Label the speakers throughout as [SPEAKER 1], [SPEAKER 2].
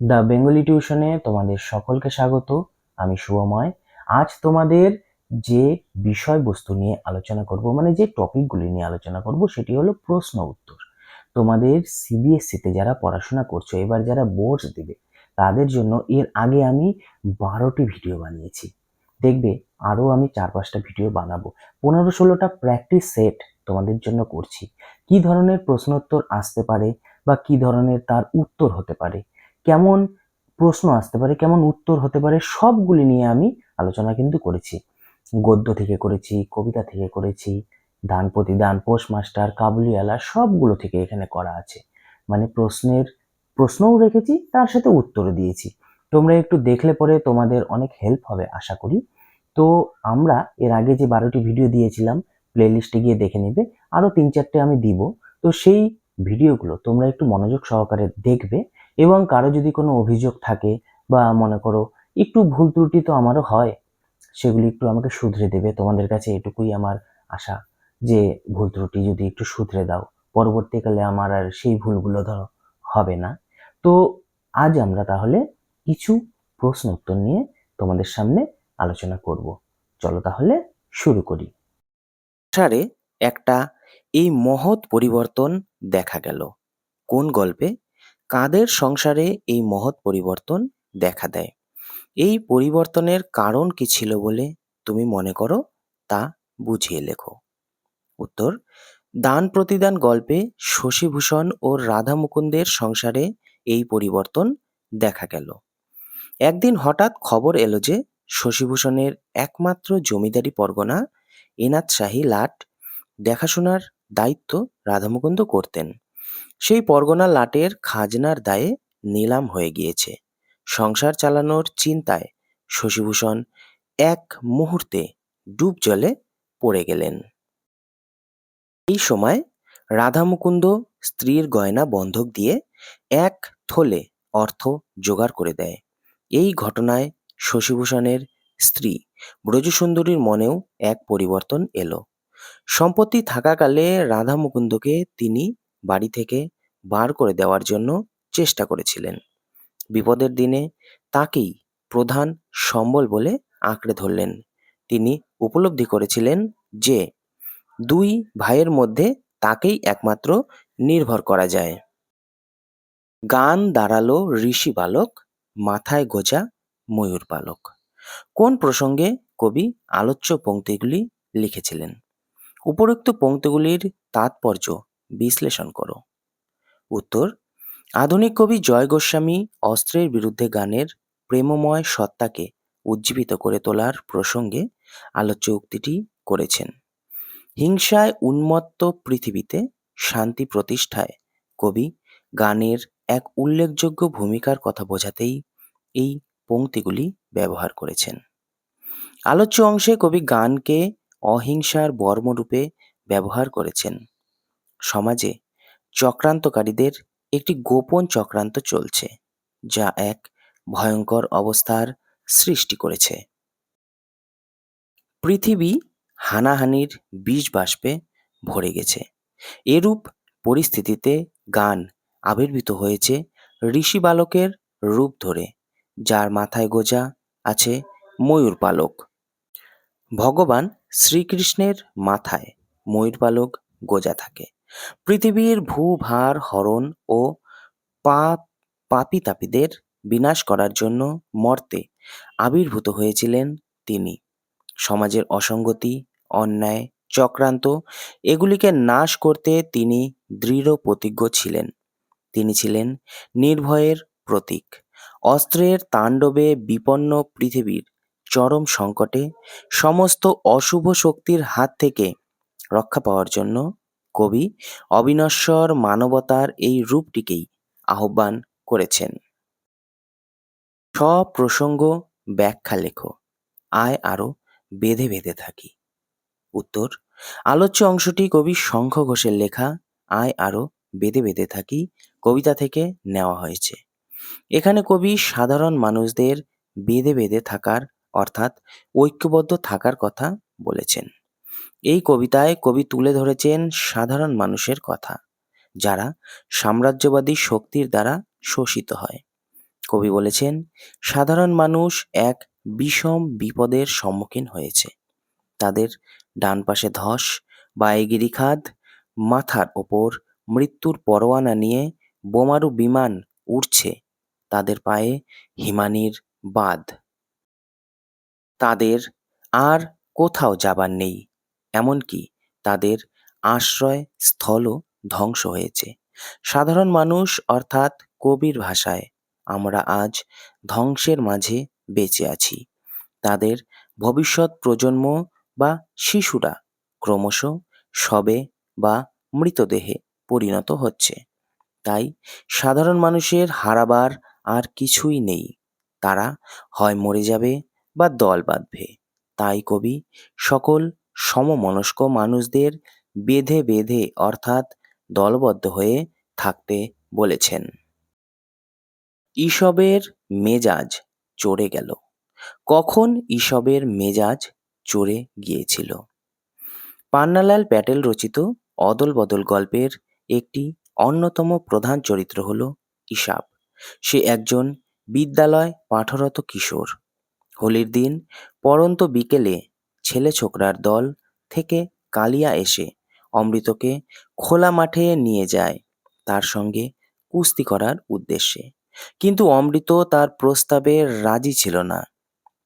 [SPEAKER 1] The Bengali টিউশনে তোমাদের সকলকে স্বাগত। আমি শুভময়। আজ তোমাদের যে বিষয়বস্তু নিয়ে আলোচনা করব, মানে যে টপিকগুলি নিয়ে আলোচনা করব, সেটি হলো প্রশ্ন উত্তর। তোমাদের সিবিএসসিতে যারা পড়াশোনা করছো, এবার যারা বোর্ডস দেবে, তাদের জন্য এর আগে আমি 12টি ভিডিও বানিয়েছি। দেখবে আরও আমি 4-5টা ভিডিও বানাবো। 15-16টা প্র্যাকটিস সেট তোমাদের জন্য করছি। কি ধরনের প্রশ্নোত্তর আসতে পারে বা কি ধরনের তার উত্তর হতে পারে, কেমন প্রশ্ন আসতে পারে, কেমন উত্তর হতে পারে, সবগুলি নিয়ে আমি আলোচনা কিন্তু করেছি। গদ্য থেকে করেছি, কবিতা থেকে করেছি, দান প্রতিদান, পোস্টমাস্টার, কাবুলিওয়ালা, সবগুলো থেকে এখানে করা আছে। মানে প্রশ্নও রেখেছি, তার সাথে উত্তরও দিয়েছি। তোমরা একটু দেখলে পরে তোমাদের অনেক হেল্প হবে আশা করি। তো আমরা এর আগে যে 12টি ভিডিও দিয়েছিলাম, প্লেলিস্টে গিয়ে দেখে নেবে। আরও 3-4টে আমি দিব। তো সেই ভিডিওগুলো তোমরা একটু মনোযোগ সহকারে দেখবে, এবং কারো যদি কোনো অভিযোগ থাকে বা মনে করো একটু ভুল ত্রুটি তো আমারও হয়, সেগুলি একটু আমাকে শুধরে দেবে। তোমাদের কাছে এটুকুই আমার আশা, যে ভুল ত্রুটি যদি একটু শুধরে দাও, পরবর্তীকালে আমার আর সেই ভুলগুলো ধরো হবে না। তো আজ আমরা তাহলে কিছু প্রশ্ন উত্তর নিয়ে তোমাদের সামনে আলোচনা করব। চলো তাহলে শুরু করি।
[SPEAKER 2] সংসারে একটা এই মহৎ পরিবর্তন দেখা গেল। কোন গল্পে? কাদের সংসারে এই মহৎ পরিবর্তন দেখা দেয়? এই পরিবর্তনের কারণ কি ছিল বলে তুমি মনে করো, তা বুঝিয়ে লেখো। উত্তর: দান প্রতিদান গল্পে শশীভূষণ ও রাধা মুকুন্দের সংসারে এই পরিবর্তন দেখা গেল। একদিন হঠাৎ খবর এলো যে শশীভূষণের একমাত্র জমিদারি পরগনা এনাথ শাহী লাট দেখাশোনার দায়িত্ব রাধামুকুন্দ করতেন। সেই পরগনা লাটের খাজনার দায়ে নিলাম হয়ে গিয়েছে। সংসার চালানোর চিন্তায় শশীভূষণ এক মুহূর্তে ডুব জলে পড়ে গেলেন। এই সময় রাধামুকুন্দ স্ত্রীর গয়না বন্ধক দিয়ে এক থলে অর্থ জোগাড় করে দেয়। এই ঘটনায় শশীভূষণের স্ত্রী ব্রজসুন্দরীর মনেও এক পরিবর্তন এলো। সম্পত্তি থাকাকালে রাধা মুকুন্দকে তিনি বাড়ি থেকে বার করে দেওয়ার জন্য চেষ্টা করেছিলেন। বিপদের দিনে তাকেই প্রধান সম্বল বলে আঁকড়ে ধরলেন। তিনি উপলব্ধি করেছিলেন যে দুই ভাইয়ের মধ্যে তাকেই একমাত্র নির্ভর করা যায়। গান দাঁড়ালো ঋষি বালক, মাথায় গোজা ময়ূর পালক। কোন প্রসঙ্গে কবি আলোচ্য পংক্তিগুলি লিখেছিলেন? উপরোক্ত পংক্তিগুলির তাৎপর্য বিশ্লেষণ করো। উত্তর: আধুনিক কবি জয় গোস্বামী অস্ত্রের বিরুদ্ধে গানের প্রেমময় সত্তাকে উজ্জীবিত করে তোলার প্রসঙ্গে আলোচ্য উক্তিটি করেছেন। হিংসায় উন্মত্ত পৃথিবীতে শান্তি প্রতিষ্ঠায় কবি গানের এক উল্লেখযোগ্য ভূমিকার কথা বোঝাতেই এই পংক্তিগুলি ব্যবহার করেছেন। আলোচ্য অংশে কবি গানকে অহিংসার বর্মরূপে ব্যবহার করেছেন। সমাজে চক্রান্তকারীদের একটি গোপন চক্রান্ত চলছে, যা এক ভয়ঙ্কর অবস্থার সৃষ্টি করেছে। পৃথিবী হানাহানির বীজ বাষ্পে ভরে গেছে। এরূপ পরিস্থিতিতে গান আবির্ভূত হয়েছে ঋষি বালকের রূপ ধরে, যার মাথায় গোজা আছে ময়ূর পালক। ভগবান শ্রীকৃষ্ণের মাথায় ময়ূর পালক গোজা থাকে। পৃথিবীর ভূভার হরণ ও পাপী-তাপীদের বিনাশ করার জন্য মর্তে আবির্ভূত হয়েছিলেন তিনি। সমাজের অসঙ্গতি, অন্যায়, চক্রান্ত এগুলিকে নাশ করতে তিনি দৃঢ় প্রতিজ্ঞ ছিলেন। তিনি ছিলেন নির্ভয়ের প্রতীক। অস্ত্রের তাণ্ডবে বিপন্ন পৃথিবীর চরম সংকটে সমস্ত অশুভ শক্তির হাত থেকে রক্ষা পাওয়ার জন্য কবি অবিনশ্বর মানবতার এই রূপটিকেই আহ্বান করেছেন। সপ্রসঙ্গ ব্যাখ্যা লেখো। আয় আরো বেঁধে বেঁধে থাকি। উত্তর: আলোচ্য অংশটি কবি শঙ্খ ঘোষের লেখা আয় আরো বেঁধে বেঁধে থাকি কবিতা থেকে নেওয়া হয়েছে। এখানে কবি সাধারণ মানুষদের বেঁধে বেঁধে থাকার অর্থাৎ ঐক্যবদ্ধ থাকার কথা বলেছেন। এই কবিতায় কবি তুলে ধরেছেন সাধারণ মানুষের কথা, যারা সাম্রাজ্যবাদী শক্তির দ্বারা শোষিত হয়। কবি বলেছেন, সাধারণ মানুষ এক বিষম বিপদের সম্মুখীন হয়েছে। তাদের ডান পাশে ধস, বায়ে গিরিখাদ, মাথার ওপর মৃত্যুর পরোয়ানা নিয়ে বোমারু বিমান উড়ছে, তাদের পায়ে হিমানির বাঁধ। তাদের আর কোথাও যাবার নেই, এমনকি তাদের আশ্রয় স্থলও ধ্বংস হয়েছে। সাধারণ মানুষ অর্থাৎ কবির ভাষায় আমরা আজ ধ্বংসের মাঝে বেঁচে আছি। তাদের ভবিষ্যৎ প্রজন্ম বা শিশুরা ক্রমশ শবে বা মৃতদেহে পরিণত হচ্ছে। তাই সাধারণ মানুষের হারাবার আর কিছুই নেই। তারা হয় মরে যাবে বা দল বাঁধবে। তাই কবি সকল সমমনস্ক মানুষদের বেঁধে বেঁধে অর্থাৎ দলবদ্ধ হয়ে থাকতে বলেছেন। ঈশবের মেজাজ চড়ে গেল। কখন ঈশবের মেজাজ চড়ে গিয়েছিল? পান্নালাল প্যাটেল রচিত অদল বদল গল্পের একটি অন্যতম প্রধান চরিত্র হল ঈশাব। সে একজন বিদ্যালয় পাঠরত কিশোর। হোলির দিন পড়ন্ত বিকেলে ছেলে ছোকরার দল থেকে কালিয়া এসে অমৃতকে খোলা মাঠে নিয়ে যায় তার সঙ্গে কুস্তি করার উদ্দেশ্যে। কিন্তু অমৃত তার প্রস্তাবে রাজি ছিল না।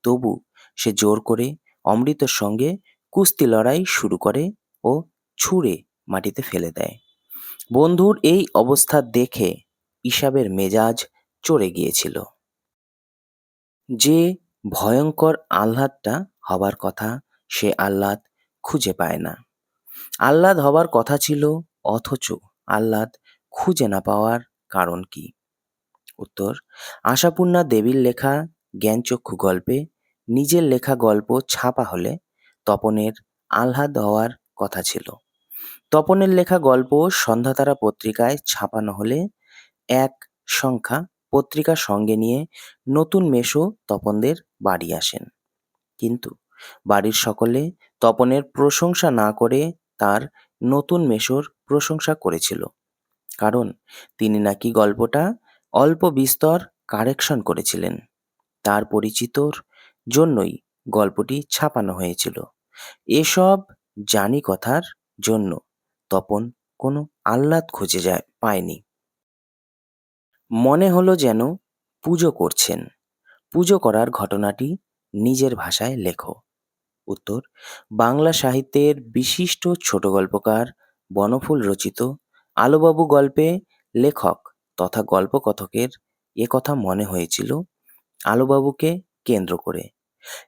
[SPEAKER 2] তবু সে জোর করে অমৃতর সঙ্গে কুস্তি লড়াই শুরু করে ও ছুঁড়ে মাটিতে ফেলে দেয়। বন্ধুর এই অবস্থা দেখে ঈশাবের মেজাজ চড়ে গিয়েছিল। যে ভয়ঙ্কর আহ্লাদটা হবার কথা সে আহ্লাদ খুঁজে পায় না। আহ্লাদ হবার কথা ছিল, অথচ আহ্লাদ খুঁজে না পাওয়ার কারণ কি? উত্তর, আশাপূর্ণা দেবীর লেখা জ্ঞানচক্ষু গল্পে নিজের লেখা গল্প ছাপা হলে তপনের আহ্লাদ হওয়ার কথা ছিল। তপনের লেখা গল্প সন্ধ্যাতারা পত্রিকায় ছাপানো হলে এক সংখ্যা পত্রিকা সঙ্গে নিয়ে নতুন মেসো তপনদের বাড়ি আসেন। কিন্তু বাড়ির সকলে তপনের প্রশংসা না করে তার নতুন মেসোর প্রশংসা করেছিল। কারণ তিনি নাকি গল্পটা অল্প বিস্তর কারেকশন করেছিলেন। তার পরিচিতর জন্যই গল্পটি ছাপানো হয়েছিল। এসব জানি কথার জন্য তপন কোনো আহ্লাদ খুঁজে পায়নি। মনে হলো যেন পুজো করছেন। পুজো করার ঘটনাটি নিজের ভাষায় লেখো। উত্তর, বাংলা সাহিত্যের বিশিষ্ট ছোট গল্পকার বনফুল রচিত আলোবাবু গল্পে লেখক তথা গল্পকথকের কথা মনে হয়েছিল আলোবাবুকে কেন্দ্র করে।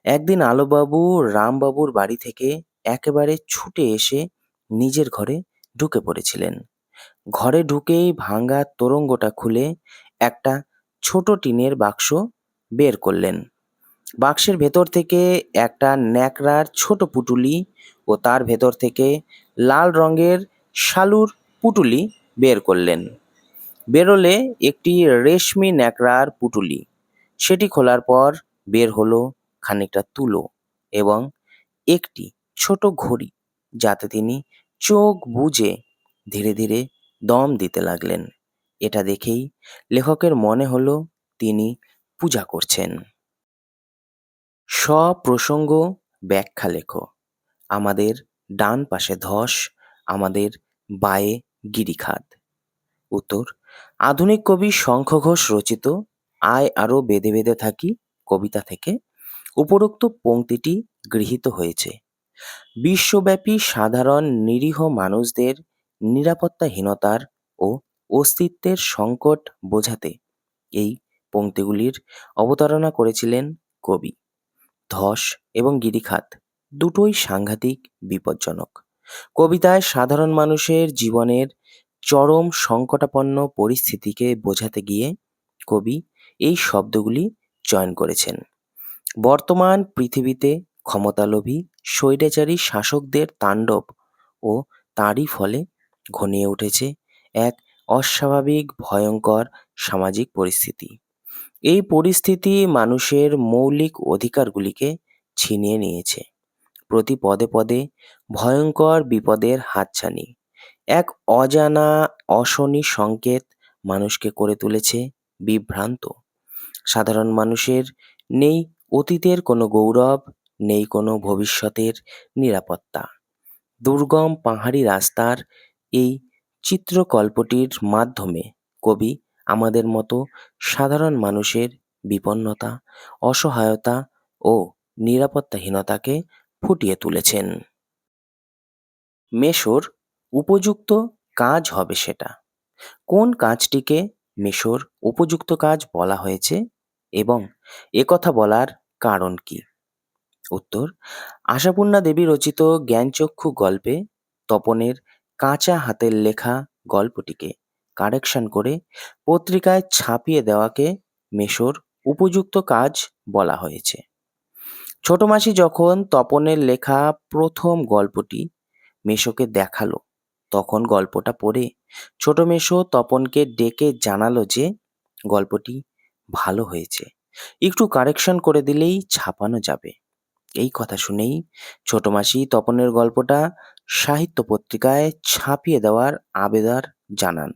[SPEAKER 2] একদিন আলোবাবু রামবাবুর বাড়ি থেকে একেবারে ছুটে এসে নিজের ঘরে ঢুকে পড়েছিলেন। ঘরে ঢুকেই ভাঙা তোরঙ্গটা খুলে একটা ছোট টিনের বাক্স বের করলেন। বাক্সের ভেতর থেকে একটা ন্যাকড়ার ছোট পুঁটুলি ও তার ভেতর থেকে লাল রঙের শালুর পুঁটুলি বের করলেন। বেরোলে একটি রেশমি ন্যাকড়ার পুঁটুলি। সেটি খোলার পর বের হলো খানিকটা তুলো এবং একটি ছোট ঘড়ি, যাতে তিনি চোখ বুজে ধীরে ধীরে দম দিতে লাগলেন। এটা দেখেই লেখকের মনে হলো তিনি পূজা করছেন। সপ্রসঙ্গ ব্যাখ্যা লেখো। আমাদের ডান পাশে ধস, আমাদের বায়ে গিরিখাদ। উত্তর, আধুনিক কবি শঙ্খ ঘোষ রচিত আয় আরো বেঁধে বেঁধে থাকি কবিতা থেকে উপরোক্ত পংক্তিটি গৃহীত হয়েছে। বিশ্বব্যাপী সাধারণ নিরীহ মানুষদের নিরাপত্তাহীনতার ও অস্তিত্বের সংকট বোঝাতে এই পংক্তিগুলির অবতারণা করেছিলেন কবি। ধস এবং গিরিখাত দুটোই সাংঘাতিক বিপজ্জনক। কবিতায় সাধারণ মানুষের জীবনের চরম সংকটাপন্ন পরিস্থিতিকে বোঝাতে গিয়ে কবি এই শব্দগুলি চয়ন করেছেন। বর্তমান পৃথিবীতে ক্ষমতালোভী স্বৈরাচারী শাসকদের তাণ্ডব ও তারই ফলে ঘনিয়ে উঠেছে এক অস্বাভাবিক ভয়ঙ্কর সামাজিক পরিস্থিতি। এই পরিস্থিতি মানুষের মৌলিক অধিকারগুলিকে ছিনিয়ে নিয়েছে। প্রতি পদে পদে ভয়ঙ্কর বিপদের হাতছানি। এক অজানা অশনি সংকেত মানুষকে করে তুলেছে বিভ্রান্ত। সাধারণ মানুষের নেই অতীতের কোনো গৌরব, নেই কোনো ভবিষ্যতের নিরাপত্তা। দুর্গম পাহাড়ি রাস্তার এই চিত্রকল্পটির মাধ্যমে কবি আমাদের মতো সাধারণ মানুষের বিপন্নতা, অসহায়তা ও নিরাপত্তাহীনতাকে ফুটিয়ে তুলেছেন। মেসোর উপযুক্ত কাজ হবে সেটা। কোন কাজটিকে মেসোর উপযুক্ত কাজ বলা হয়েছে এবং একথা বলার কারণ কি? উত্তর: আশাপূর্ণা দেবী রচিত জ্ঞানচক্ষু গল্পে তপনের কাঁচা হাতের লেখা গল্পটিকে কারেকশন করে পত্রিকায় ছাপিয়ে দেওয়াকে মেসোর উপযুক্ত কাজ বলা হয়েছে। ছোট মাসি যখন তপনের লেখা প্রথম গল্পটি মেসোকে দেখালো, তখন গল্পটা পড়ে ছোট মেসো তপনকে ডেকে জানালো যে গল্পটি ভালো হয়েছে, একটু কারেকশন করে দিলেই ছাপানো যাবে। এই কথা শুনেই ছোট মাসি তপনের গল্পটা সাহিত্য পত্রিকায় ছাপিয়ে দেওয়ার আবেদন জানান।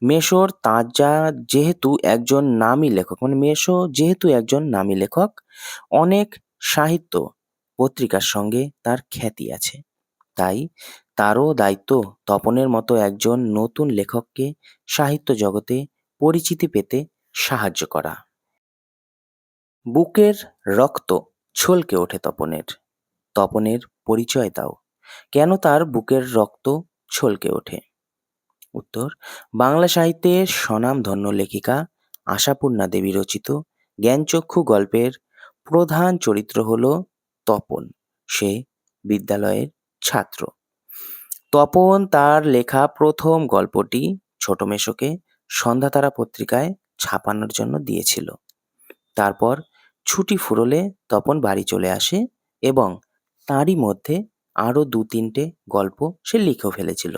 [SPEAKER 2] মেসোর তাজা যেহেতু একজন নামী লেখক, মানে মেসো যেহেতু একজন নামী লেখক, অনেক সাহিত্য পত্রিকার সঙ্গে তার খ্যাতি আছে, তাই তারও দায়িত্ব তপনের মতো একজন নতুন লেখককে সাহিত্য জগতে পরিচিতি পেতে সাহায্য করা। বুকের রক্ত ছলকে ওঠে তপনের। তপনের পরিচয় দাও, কেন তার বুকের রক্ত ছলকে ওঠে? উত্তর: বাংলা সাহিত্যের স্বনামধন্য লেখিকা আশাপূর্ণা দেবী রচিত জ্ঞানচক্ষু গল্পের প্রধান চরিত্র হল তপন। সে বিদ্যালয়ের ছাত্র। তপন তার লেখা প্রথম গল্পটি ছোট মেসোকে সন্ধ্যাতারা পত্রিকায় ছাপানোর জন্য দিয়েছিল। তারপর ছুটি ফুরোলে তপন বাড়ি চলে আসে এবং তারই মধ্যে আরও ২-৩টে গল্প সে লিখেও ফেলেছিল।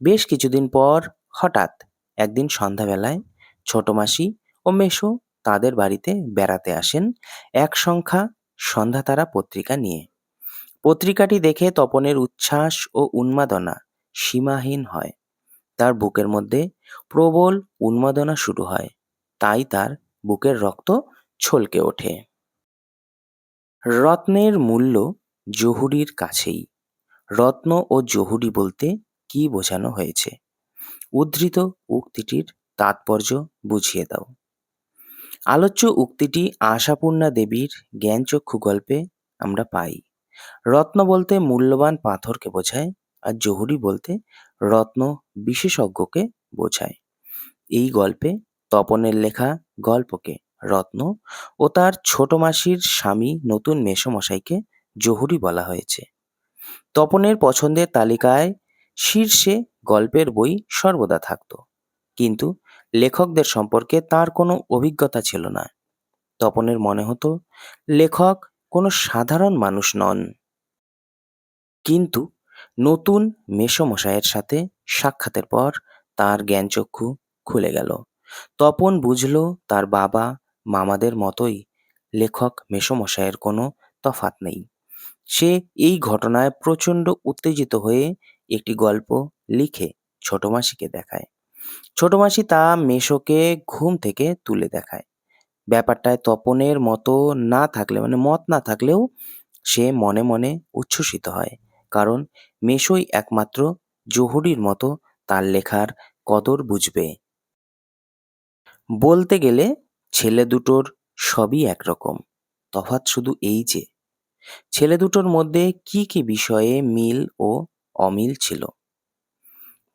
[SPEAKER 2] বেশ কিছুদিন পর হঠাৎ একদিন সন্ধ্যাবেলায় ছোট মাসি ও মেসো তাদের বাড়িতে বেড়াতে আসেন এক সংখ্যা সন্ধ্যাতারা পত্রিকা নিয়ে। পত্রিকাটি দেখে তপনের উচ্ছ্বাস ও উন্মাদনা সীমাহীন হয়। তার বুকের মধ্যে প্রবল উন্মাদনা শুরু হয়, তাই তার বুকের রক্ত ছলকে ওঠে। রত্নের মূল্য জহুরির কাছেই। রত্ন ও জহুরি বলতে কি বোঝানো হয়েছে? উদ্ধৃত উক্তিটির তাৎপর্য বুঝিয়ে দাও। আলোচ্য উক্তিটি আশাপূর্ণা দেবীর জ্ঞানচক্ষু গল্পে আমরা পাই। রত্ন বলতে মূল্যবান পাথরকে বোঝায়, আর জহুরি বলতে রত্ন বিশেষজ্ঞকে বোঝায়। এই গল্পে তপনের লেখা গল্পকে রত্ন ও তার ছোট মাসির স্বামী নতুন মেসোমশাইকে জহুরি বলা হয়েছে। তপনের পছন্দের তালিকায় শীর্ষে গল্পের বই সর্বদা থাকত, কিন্তু লেখকদের সম্পর্কে তার কোনো অভিজ্ঞতা ছিল না। তপনের মনে হতো লেখক কোনো সাধারণ মানুষ নন। কিন্তু নতুন মেসোমশাইয়ের সাথে সাক্ষাতের পর তার জ্ঞানচক্ষু খুলে গেল। তপন বুঝল তার বাবা মামাদের মতোই লেখক মেসোমশাইয়ের কোনো তফাৎ নেই। সে এই ঘটনায় প্রচণ্ড উত্তেজিত হয়ে একটি গল্প লিখে ছোট মাসিকে দেখায়। ছোট মাসি তা মেসোকে ঘুম থেকে তুলে দেখায়। ব্যাপারটায় তপনের মতো না থাকলে, মানে মত না থাকলেও সে মনে মনে উচ্ছ্বসিত হয়, কারণ মেসোই একমাত্র জহুরির মতো তার লেখার কদর বুঝবে। বলতে গেলে ছেলে দুটোর সবই একরকম, তফাৎ শুধু এই যে ছেলে দুটোর মধ্যে কি কি বিষয়ে মিল ও অমিল ছিল।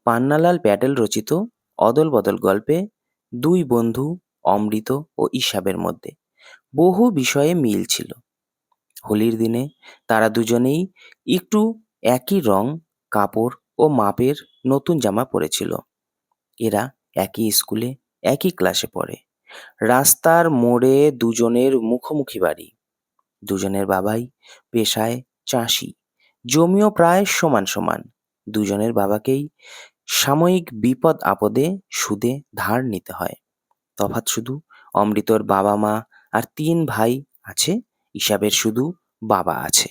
[SPEAKER 2] পান্নালাল প্যাটেল রচিত অদল বদল গল্পে দুই বন্ধু অমৃত ও ইসাবের মধ্যে বহু বিষয়ে মিল ছিল। হোলির দিনে তারা দুজনেই একটু একই রং, কাপড় ও মাপের নতুন জামা পরেছিল। এরা একই স্কুলে একই ক্লাসে পড়ে। রাস্তার মোড়ে দুজনের মুখোমুখি বাড়ি। দুজনের বাবাই পেশায় চাষি। জমিও প্রায় সমান সমান। দুজনের বাবাকেই সাময়িক বিপদ আপদে সুদে ধার নিতে হয়। তফাৎ শুধু অমৃতর বাবা মা আর ৩ ভাই আছে, ইসাবের শুধু বাবা আছে।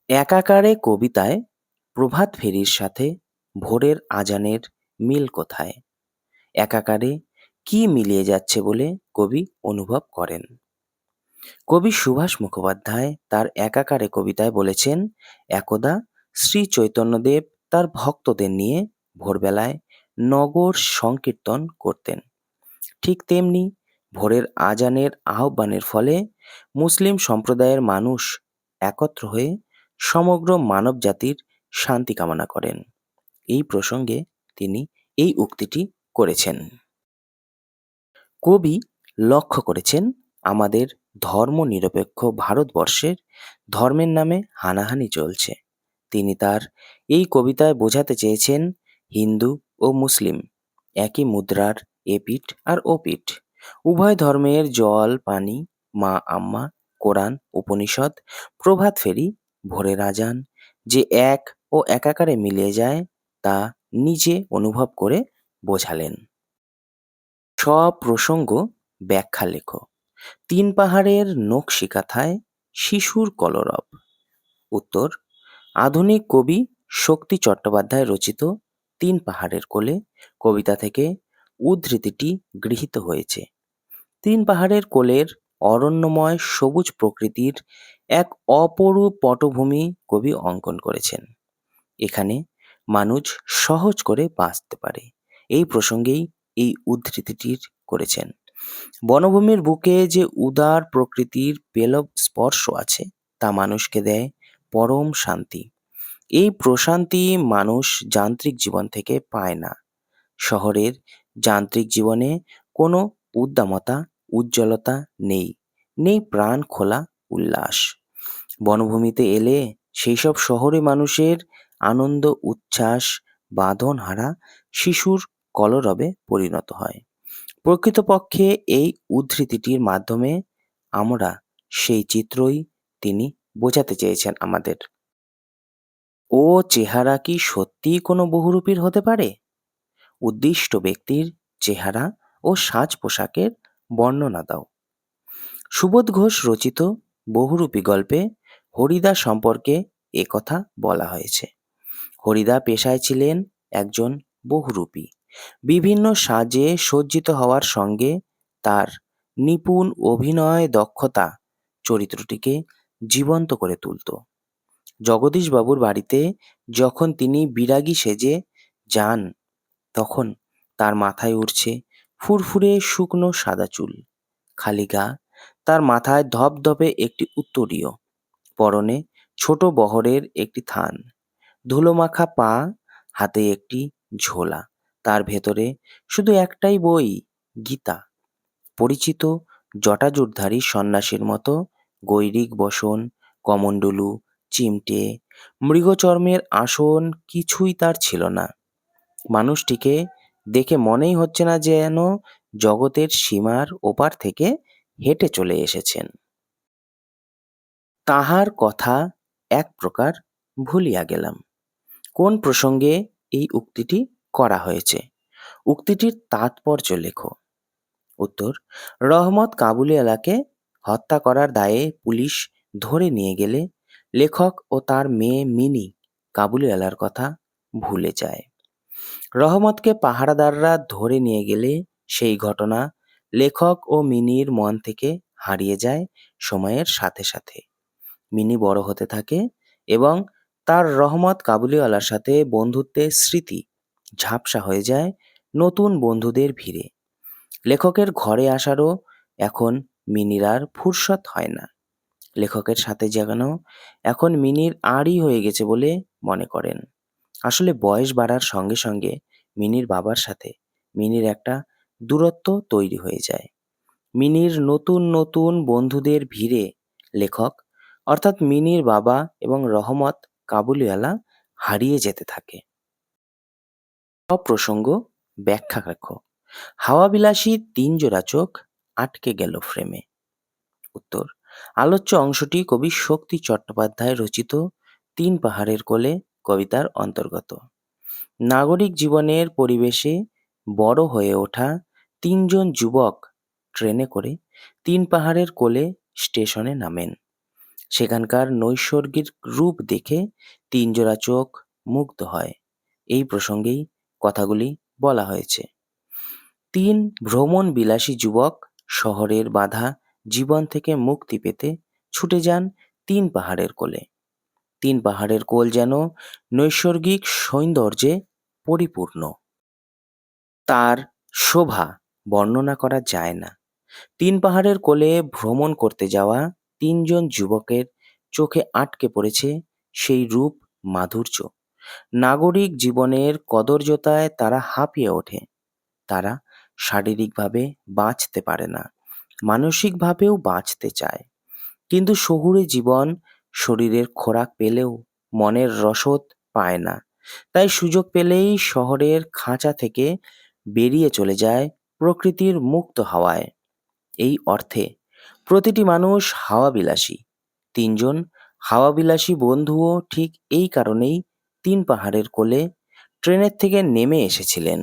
[SPEAKER 2] একাকারে কবিতায় প্রভাত ফেরির সাথে ভোরের আজানের মিল কোথায়? একাকারে কি মিলিয়ে যাচ্ছে বলে কবি অনুভব করেন। কবি সুভাষ মুখোপাধ্যায় তার একাকারে কবিতায় বলেছেন, একদা শ্রী চৈতন্যদেব তার ভক্তদের নিয়ে ভোরবেলায় নগর সংকীর্তন করতেন। ঠিক তেমনি ভোরের আজানের আহ্বানের ফলে মুসলিম সম্প্রদায়ের মানুষ একত্র হয়ে সমগ্র মানবজাতির শান্তি কামনা করেন। এই প্রসঙ্গে তিনি এই উক্তিটি করেছেন। কবি লক্ষ্য করেছেন, আমাদের ধর্মনিরপেক্ষ ভারতবর্ষের ধর্মের নামে হানাহানি চলছে। তিনি তার এই কবিতায় বোঝাতে চেয়েছেন, হিন্দু ও মুসলিম একই মুদ্রার এপিঠ আর ওপিঠ। উভয় ধর্মের জল পানি, মা আম্মা, কোরআন, উপনিষদ, প্রভাত ফেরি, ভোরের আজান যে এক ও একাকারে মিলিয়ে যায় তা নিজে অনুভব করে বোঝালেন। সপ্রসঙ্গ ব্যাখ্যা লেখো। তিন পাহাড়ের নকশিকাথায় শিশুর কলরব। উত্তর, আধুনিক কবি শক্তি চট্টোপাধ্যায় রচিত তিন পাহাড়ের কোলে কবিতা থেকে উদ্ধৃতিটি গৃহীত হয়েছে। তিন পাহাড়ের কোলের অরণ্যময় সবুজ প্রকৃতির এক অপরূপ পটভূমি কবি অঙ্কন করেছেন। এখানে মানুষ সহজ করে বাঁচতে পারে, এই প্রসঙ্গেই এই উদ্ধৃতিটির করেছেন। বনভূমির বুকে যে উদার প্রকৃতির পেলব স্পর্শ আছে তা মানুষকে দেয় পরম শান্তি। এই প্রশান্তি মানুষ যান্ত্রিক জীবন থেকে পায় না। শহরের যান্ত্রিক জীবনে কোনো উদ্দামতা, উজ্জ্বলতা নেই, নেই প্রাণ খোলা উল্লাস। বনভূমিতে এলে সেই সব শহরে মানুষের আনন্দ উচ্ছ্বাস বাঁধনহারা শিশুর কলরবে পরিণত হয়। প্রকৃতপক্ষে এই উদ্ধৃতিটির মাধ্যমে আমরা সেই চিত্রই তিনি বোঝাতে চেয়েছেন আমাদের। ও চেহারা কি সত্যিই কোনো বহুরূপীর হতে পারে? উদ্দিষ্ট ব্যক্তির চেহারা ও সাজ পোশাকের বর্ণনা দাও। সুবোধ ঘোষ রচিত বহুরূপী গল্পে হরিদা সম্পর্কে একথা বলা হয়েছে। হরিদা পেশায় ছিলেন একজন বহুরূপী। বিভিন্ন সাজে সজ্জিত হওয়ার সঙ্গে তার নিপুণ অভিনয় দক্ষতা চরিত্রটিকে জীবন্ত করে তুলত। জগদীশবাবুর বাড়িতে যখন তিনি বিরাগী সেজে যান তখন তার মাথায় উঠছে ফুরফুরে শুকনো সাদা চুল, খালি গা, তার মাথায় ধপধপে একটি উত্তরীয়, পরনে ছোট বহরের একটি থান, ধুলোমাখা পা, হাতে একটি ঝোলা, তার ভেতরে শুধু একটাই বই, গীতা। পরিচিত জটাজুটধারী সন্ন্যাসীর মতো গৈরিক বসন, কমণ্ডলু, চিমটে, মৃগচর্মের আসন কিছুই তার ছিল না। মানুষটিকে দেখে মনেই হচ্ছে না যেন জগতের সীমার ওপার থেকে হেঁটে চলে এসেছেন। তাহার কথা এক প্রকার ভুলিয়া গেলাম। কোন প্রসঙ্গে এই উক্তিটি করা হয়েছে? উক্তিটির তাৎপর্য লেখো। উত্তর, রহমত কাবুলিওয়ালাকে হত্যা করার দায়ে পুলিশ ধরে নিয়ে গেলে লেখক ও তার মেয়ে মিনি কাবুলিওয়ালার কথা ভুলে যায়। রহমতকে পাহারাদাররা ধরে নিয়ে গেলে সেই ঘটনা লেখক ও মিনির মন থেকে হারিয়ে যায় সময়ের সাথে সাথে। মিনি বড় হতে থাকে এবং তার রহমত কাবুলিওয়ালার সাথে বন্ধুত্বের স্মৃতি ঝাপসা হয়ে যায় নতুন বন্ধুদের ভিড়ে। লেখকের ঘরে আসারও এখন মিনির আর ফুরসত হয় না। লেখকের সাথে যেন এখন মিনির আড়ই হয়ে গেছে বলে মনে করেন। আসলে বয়স বাড়ার সঙ্গে সঙ্গে মিনির বাবার সাথে মিনির একটা দূরত্ব তৈরি হয়ে যায়। মিনির নতুন নতুন বন্ধুদের ভিড়ে লেখক অর্থাৎ মিনির বাবা এবং রহমত কাবুলিওয়ালা হারিয়ে যেতে থাকে। প্রসঙ্গ ব্যাখ্যা রাখো। হাওয়াবিলাসী তিন জোড়া চোখ আটকে গেল ফ্রেমে। উত্তর, আলোচ্য অংশটি কবি শক্তি চট্টোপাধ্যায় রচিত তিন পাহাড়ের কোলে কবিতার অন্তর্গত। নাগরিক জীবনের পরিবেশে বড় হয়ে ওঠা তিনজন যুবক ট্রেনে করে তিন পাহাড়ের কোলে স্টেশনে নামেন। সেখানকার নৈসর্গিক রূপ দেখে তিন জোড়া চোখ মুগ্ধ হয়। এই প্রসঙ্গেই কথাগুলি বলা হয়েছে। তিন ভ্রমণ বিলাসী যুবক শহরের বাধা জীবন থেকে মুক্তি পেতে ছুটে যান তিন পাহাড়ের কোলে। তিন পাহাড়ের কোল যেন নৈসর্গিক সৌন্দর্যে পরিপূর্ণ। তার শোভা বর্ণনা করা যায় না। তিন পাহাড়ের কোলে ভ্রমণ করতে যাওয়া তিনজন যুবকের চোখে আটকে পড়েছে সেই রূপ মাধুর্য। নাগরিক জীবনের কদর্যতায় তারা হাঁপিয়ে ওঠে। তারা শারীরিকভাবে বাঁচতে পারে না, মানসিকভাবেও বাঁচতে চায়। কিন্তু শহুরে জীবন শরীরের খোরাক পেলেও মনের রসদ পায় না। তাই সুযোগ পেলেই শহরের খাঁচা থেকে বেরিয়ে চলে যায় প্রকৃতির মুক্ত হাওয়ায়। এই অর্থে প্রতিটি মানুষ হাওয়াবিলাসী। তিনজন হাওয়াবিলাসী বন্ধুও ঠিক এই কারণেই তিন পাহাড়ের কোলে ট্রেনের থেকে নেমে এসেছিলেন।